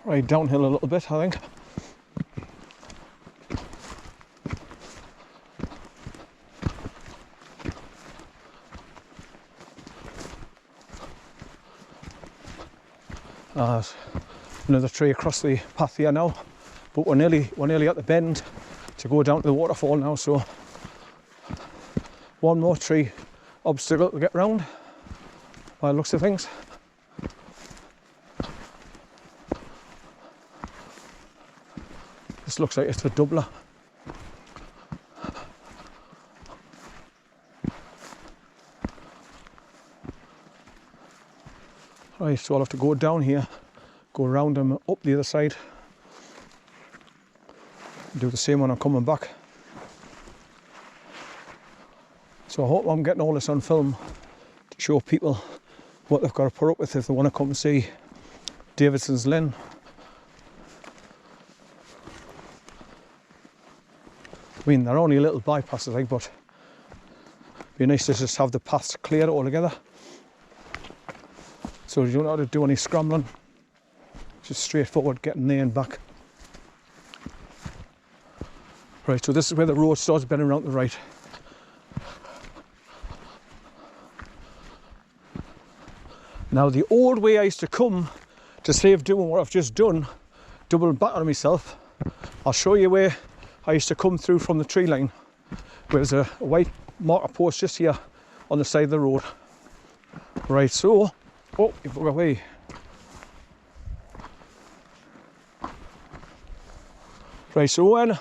Right, downhill a little bit, I think. There's another tree across the path here now, but we're nearly at the bend to go down to the waterfall now, so one more tree obstacle to get round by the looks of things. This looks like it's a doubler. Right, so I'll have to go down here, go around and up the other side, do the same when I'm coming back. So I hope I'm getting all this on film to show people what they've got to put up with if they want to come and see Davidson's Linn. I mean, they're only little bypasses, like, but it'd be nice to just have the paths clear altogether, so you don't have to do any scrambling. Just straightforward getting there and back. Right, so this is where the road starts bending around to the right. Now, the old way I used to come to save doing what I've just done, doubling back on myself, I'll show you where I used to come through from the tree line. There's a white marker post just here on the side of the road. Right, so, oh, you bugger away. Right, so when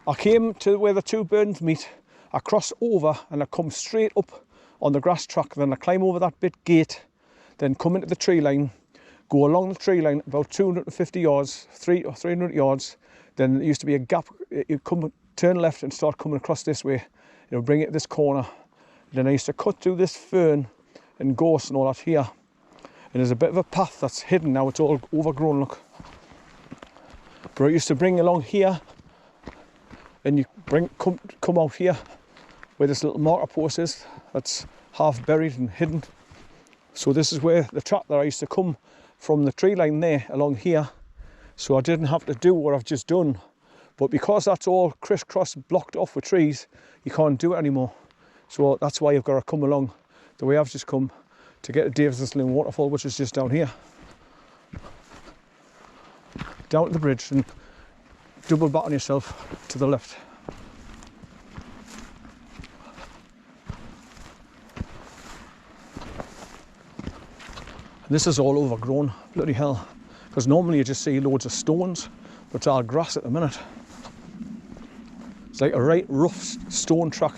I came to where the two burns meet, I crossed over and I come straight up on the grass track, then I climb over that bit gate, then come into the tree line, go along the tree line about 250 yards, 300 yards, then there used to be a gap. You come, turn left and start coming across this way. It'll bring it to this corner. Then I used to cut through this fern and gorse and all that here. And there's a bit of a path that's hidden now, it's all overgrown, look. But I used to bring along here, and you come out here where this little marker post is, that's half buried and hidden. So this is where the track that I used to come from the tree line there along here. So I didn't have to do what I've just done. But because that's all crisscross blocked off with trees, you can't do it anymore. So that's why you've got to come along the way I've just come to get to Davidson's Linn waterfall, which is just down here. Down to the bridge and double back on yourself to the left. And this is all overgrown, bloody hell. Because normally you just see loads of stones, but it's all grass at the minute. It's like a right rough stone track.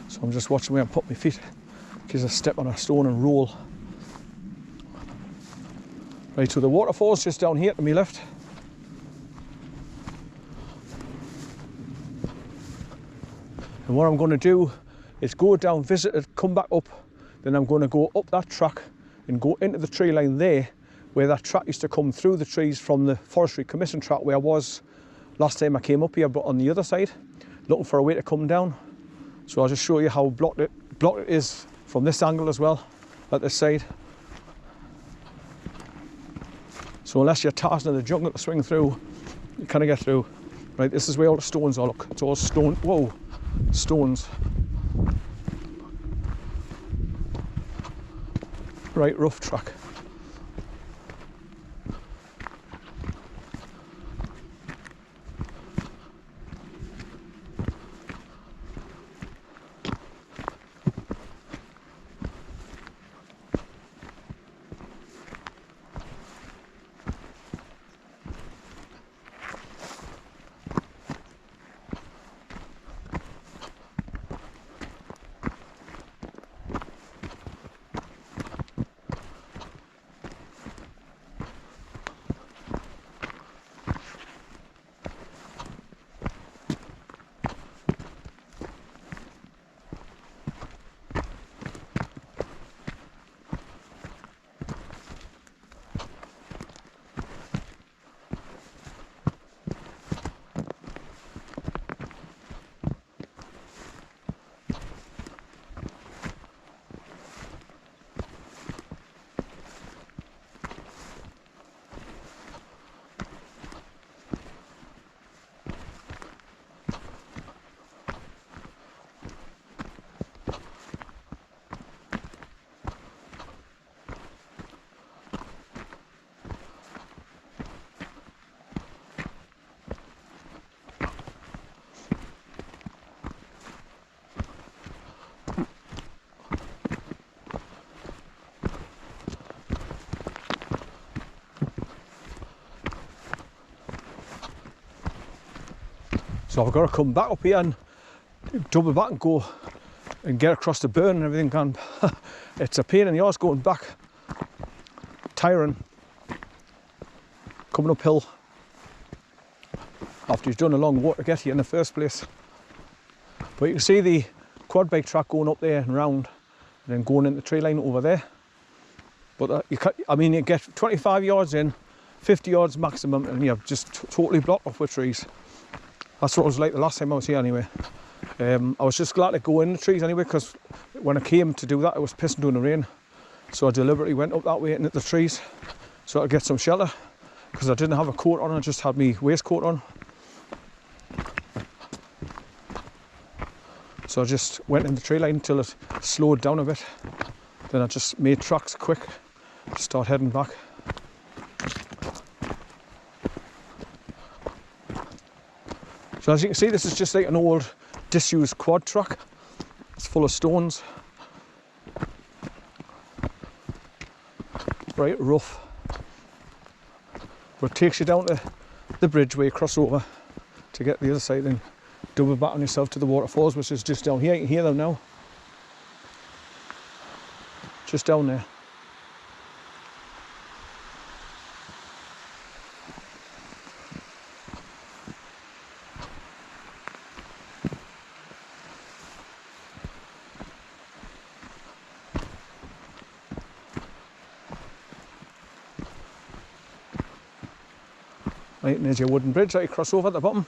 So I'm just watching where I put my feet, in case I step on a stone and roll. Right, so the waterfall's just down here to my left. And what I'm going to do is go down, visit it, come back up, then I'm going to go up that track and go into the tree line there, where that track used to come through the trees from the Forestry Commission track where I was last time I came up here, but on the other side, looking for a way to come down. So I'll just show you how blocked it is from this angle as well, at this side. So unless you're Tarzan of the jungle to swing through, you can't get through. Right, this is where all the stones are, look. It's all stone, whoa, stones. Right, rough track. So I've got to come back up here and double back and go and get across the burn and everything. And it's a pain in the arse going back, tiring, coming uphill after you've done a long walk to get here in the first place. But you can see the quad bike track going up there and round, and then going into the tree line over there. But you get 25 yards in, 50 yards maximum, and you're just totally blocked off with trees. That's what it was like the last time I was here anyway. I was just glad to go in the trees anyway, because when I came to do that, it was pissing down the rain. So I deliberately went up that way into the trees so I could get some shelter, because I didn't have a coat on, I just had my waistcoat on. So I just went in the tree line until it slowed down a bit. Then I just made tracks quick to start heading back. So as you can see, this is just like an old disused quad track. It's full of stones. Right rough. But it takes you down to the bridge where you cross over to get the other side and double back on yourself to the waterfalls, which is just down here. You can hear them now. Just down there. Right, and there's your wooden bridge that you cross over at the bottom.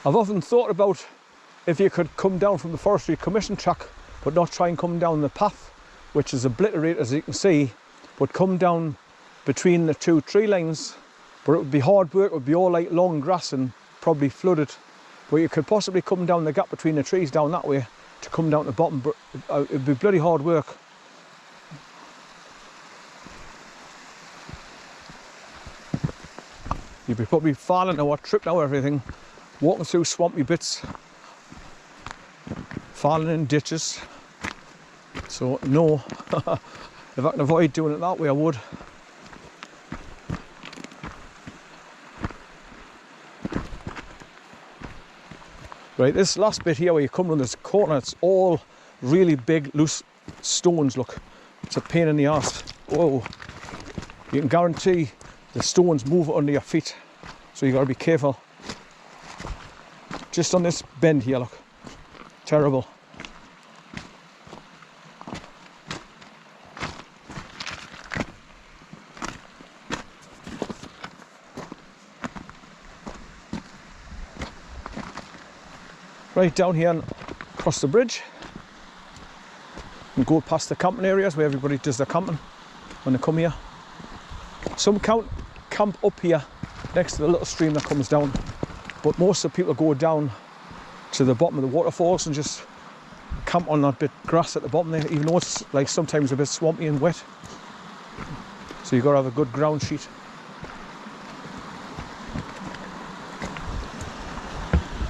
I've often thought about if you could come down from the Forestry Commission track, but not try and come down the path, which is obliterated as you can see, but come down between the two tree lines. But it would be hard work, it would be all like long grass and probably flooded. But you could possibly come down the gap between the trees down that way to come down to the bottom, but it would be bloody hard work. You'd be probably falling or tripping over everything, walking through swampy bits, falling in ditches. So no, if I can avoid doing it that way, I would. Right, this last bit here where you come around this corner, it's all really big loose stones. Look, it's a pain in the arse. Whoa, you can guarantee the stones move under your feet, so you got to be careful. Just on this bend here, look, terrible. Right down here and across the bridge and go past the camping areas where everybody does their camping when they come here. Some camp up here next to the little stream that comes down, but most of the people go down to the bottom of the waterfalls and just camp on that bit of grass at the bottom there, even though it's like sometimes a bit swampy and wet. So you've got to have a good ground sheet.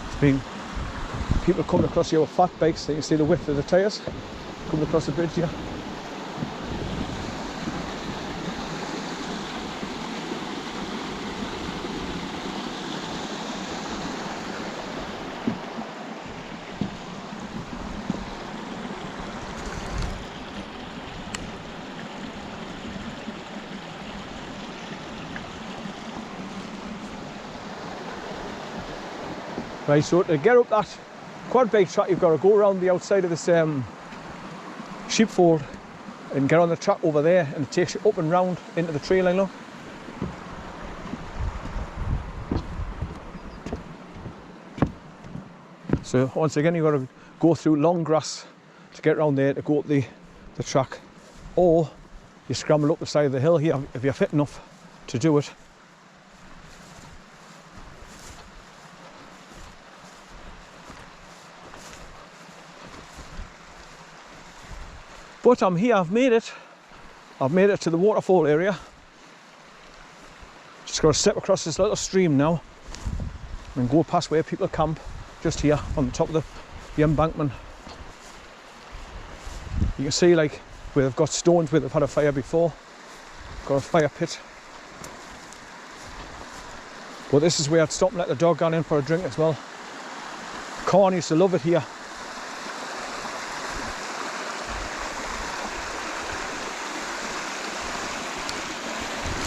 It's been people coming across here with fat bikes, so you can see the width of the tyres coming across the bridge here. Right, so to get up that quad bike track, you've got to go around the outside of this sheepfold and get on the track over there, and it takes you up and round into the tree line. Look. So once again, you've got to go through long grass to get around there to go up the track, or you scramble up the side of the hill here if you're fit enough to do it. But I'm here, I've made it. I've made it to the waterfall area. Just got to step across this little stream now and go past where people camp, just here on the top of the embankment. You can see like where they've got stones where they've had a fire before. Got a fire pit. But this is where I'd stop and let the dog go in for a drink as well. Corn used to love it here.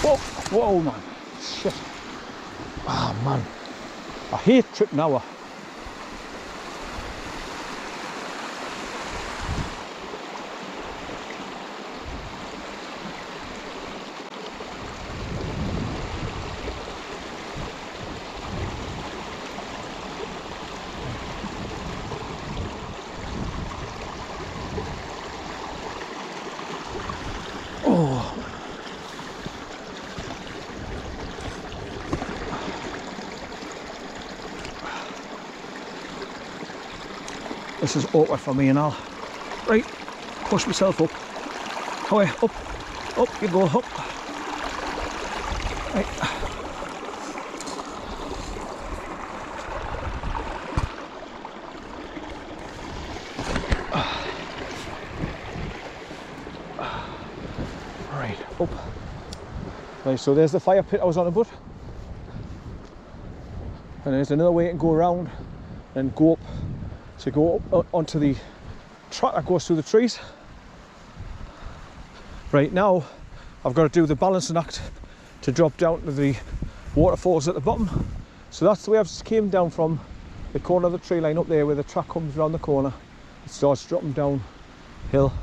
Whoa, whoa man, shit. Ah man, I hate tripping over. This is awkward for me and all. Right, push myself up. Away, up, up you go, up. Right. Right, up. Right, so there's the fire pit I was on about. And there's another way to go around and go up. So go up onto the track that goes through the trees. Right now, I've got to do the balancing act to drop down to the waterfalls at the bottom. So that's the way I've just came down from the corner of the tree line up there where the track comes around the corner. It starts dropping down hill.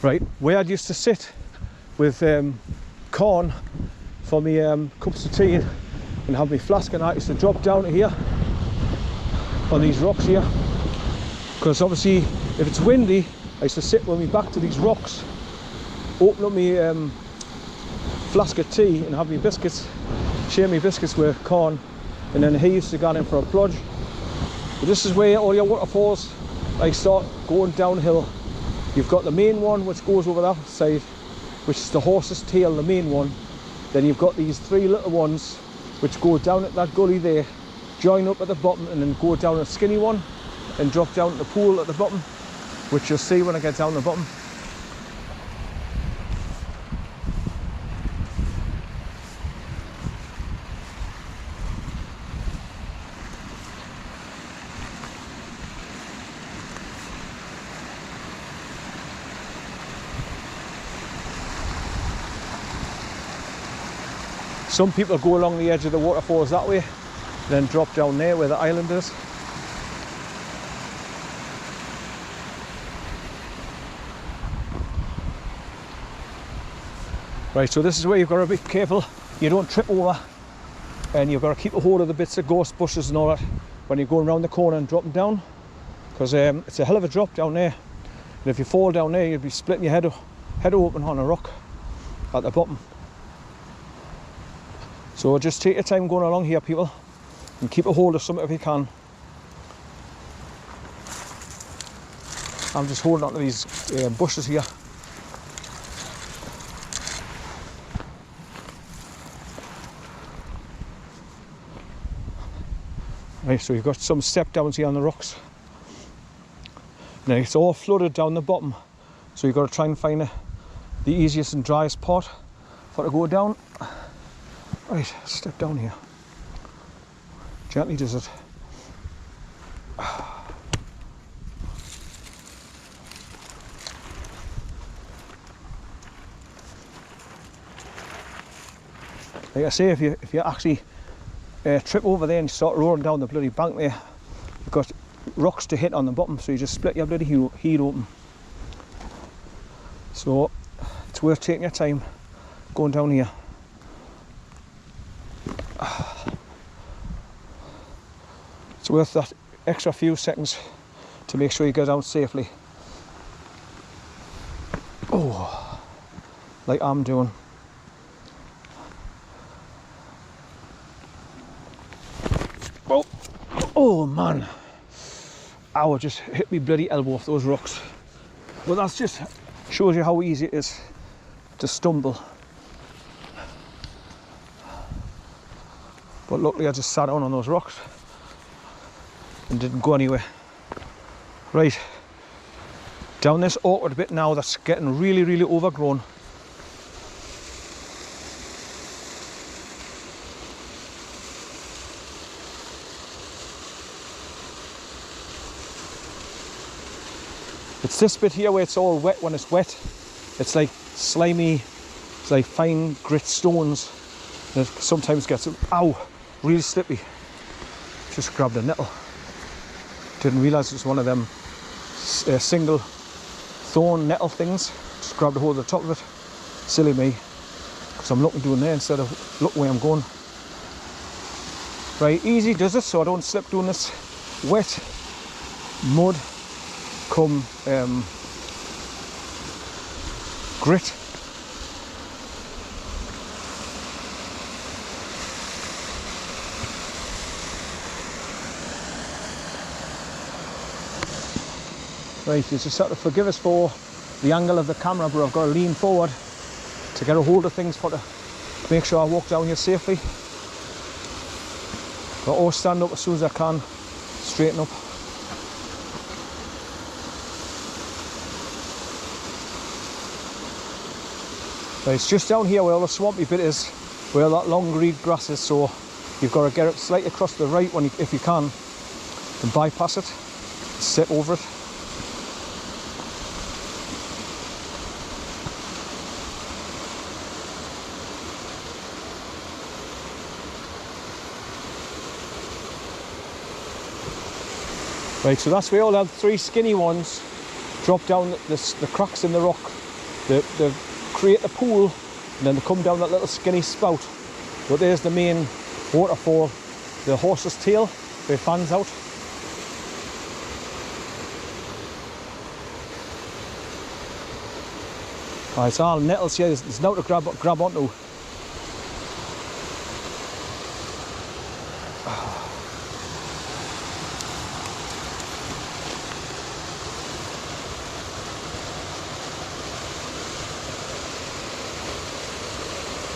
Right, where I used to sit with corn for me cups of tea and have my flask, and I used to drop down to here on these rocks here, because obviously if it's windy I used to sit with me back to these rocks, open up my flask of tea and have me biscuits, share me biscuits with corn, and then he used to go in for a plodge. But this is where all your waterfalls like start going downhill. You've got the main one which goes over that side, which is the horse's tail, the main one. Then you've got these three little ones which go down at that gully there, join up at the bottom, and then go down a skinny one and drop down to the pool at the bottom, which you'll see when I get down the bottom. Some people go along the edge of the waterfalls that way, then drop down there where the island is. Right, so this is where you've got to be careful you don't trip over, and you've got to keep a hold of the bits of gorse bushes and all that when you're going around the corner and dropping down, because it's a hell of a drop down there, and if you fall down there you'll be splitting your head open on a rock at the bottom. So just take your time going along here, people, and keep a hold of something if you can. I'm just holding on to these bushes here. Right, so you've got some step downs here on the rocks. Now it's all flooded down the bottom, so you've got to try and find the easiest and driest part for to go down. Right, step down here. Gently does it. Like I say, if you actually trip over there and start rolling down the bloody bank there, you've got rocks to hit on the bottom, so you just split your bloody head open. So it's worth taking your time going down here. It's worth that extra few seconds to make sure you get down safely. Oh, like I'm doing. Oh, oh man, ow, just hit me bloody elbow off those rocks. But that's just shows you how easy it is to stumble. But luckily I just sat down on those rocks and didn't go anywhere. Right, down this awkward bit now that's getting really, really overgrown. It's this bit here where it's all wet. When it's wet, it's like slimy, it's like fine grit stones. And it sometimes gets, ow, really slippy. Just grabbed a nettle. Didn't realise it was one of them single thorn nettle things. Just grabbed a hold of the top of it. Silly me, because I'm looking down there instead of looking where I'm going. Right, easy does it so I don't slip doing this wet mud come grit. Right, you just have to forgive us for the angle of the camera, but I've got to lean forward to get a hold of things to make sure I walk down here safely. But I'll stand up as soon as I can, straighten up. Right, it's just down here where all the swampy bit is, where that long reed grass is, so you've got to get it slightly across to the right when if you can, and bypass it, step over it. Right, so that's where all the three skinny ones drop down the cracks in the rock. They create the pool, and then they come down that little skinny spout. But there's the main waterfall, the horse's tail, where it fans out. Right, it's all nettles here, there's now to grab onto.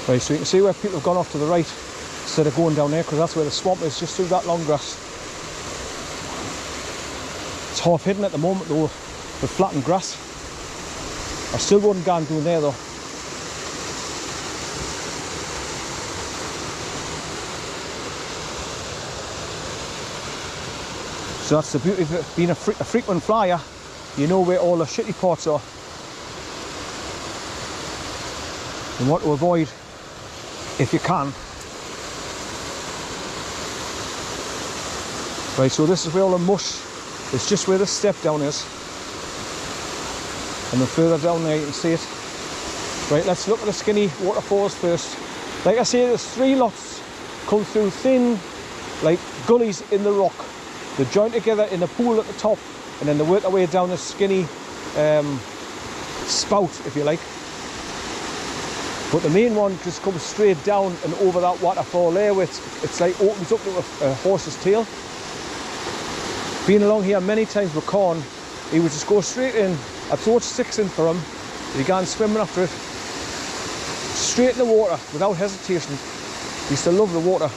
Right, so you can see where people have gone off to the right instead of going down there, because that's where the swamp is, just through that long grass. It's half hidden at the moment though, with flattened grass. I still wouldn't go and down there though. So that's the beauty of it, being a frequent flyer, you know where all the shitty parts are. And what to avoid if you can. Right, so this is where all the mush, it's just where the step down is. And then further down there you can see it. Right, let's look at the skinny waterfalls first. Like I say, there's three lots come through thin, like gullies in the rock. They join together in the pool at the top, and then they work their way down the skinny spout, if you like. But the main one just comes straight down and over that waterfall there, where it's like opens up to a horse's tail. Been along here many times with Corn, he would just go straight in. I'd throw 6 in for him, he began swimming after it. Straight in the water, without hesitation. He used to love the water.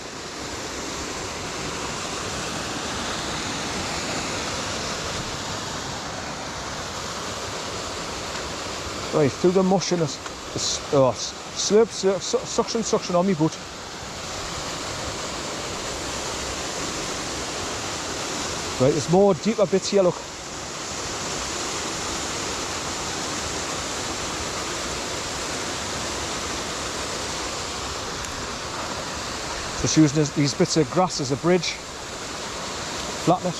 Right, through the mush in it. Slurp, suction on me boot. Right, there's more deeper bits here, look. Just using these bits of grass as a bridge, flatten it.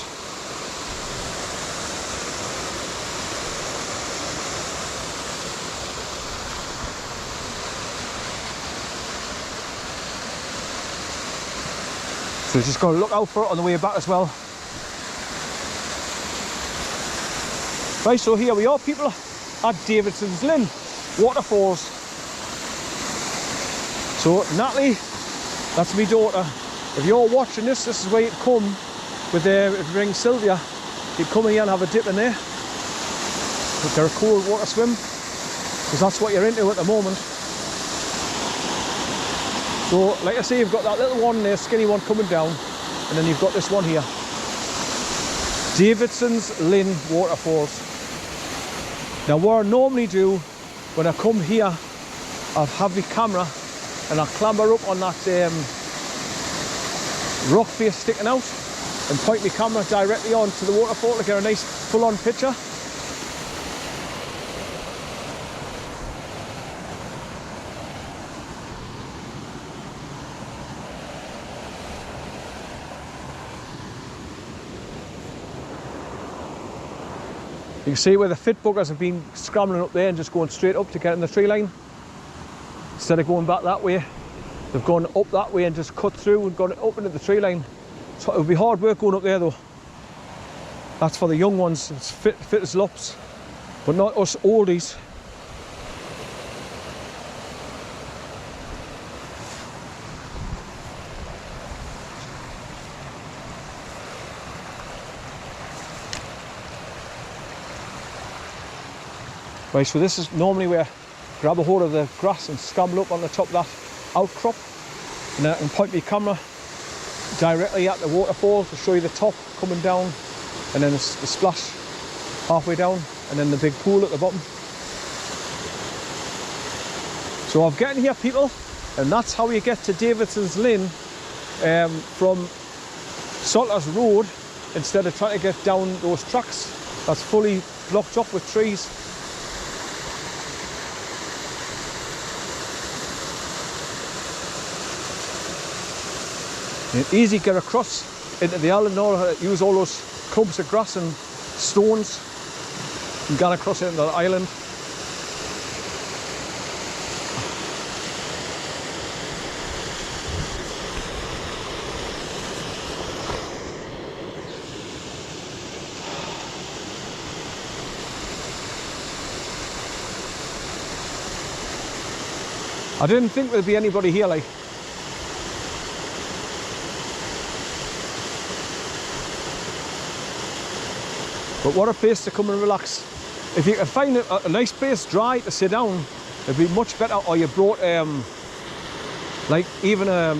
So you just got to look out for it on the way back as well. Right, so here we are, people, at Davidson's Linn waterfalls. So Natalie, that's my daughter. If you're watching this, this is where you'd come with if you bring Sylvia, you'd come in here and have a dip in there. get a cold water swim, because that's what you're into at the moment. So like I say, you've got that little one there, skinny one coming down, and then you've got this one here. Davidson's Linn waterfalls. Now what I normally do when I come here, I'll have my camera and I'll clamber up on that rock face sticking out and point my camera directly onto the waterfall to get a nice full-on picture. You can see where the fit buggers have been scrambling up there and just going straight up to get in the tree line. Instead of going back that way, they've gone up that way and just cut through and gone up into the tree line. So it would be hard work going up there though. That's for the young ones, it's fit as lops, but not us oldies. Right, so this is normally where I grab a hold of the grass and scramble up on the top of that outcrop, and I can point my camera directly at the waterfall to show you the top coming down, and then the splash halfway down, and then the big pool at the bottom. So I'm getting here, people, and that's how you get to Davidson's Linn from Salters Road, instead of trying to get down those tracks that's fully blocked up with trees. Easy to get across into the island, or use all those clumps of grass and stones and get across into the island. I didn't think there'd be anybody here, like. But what a place to come and relax. If you can find a nice place dry to sit down, it'd be much better. Or you brought like even a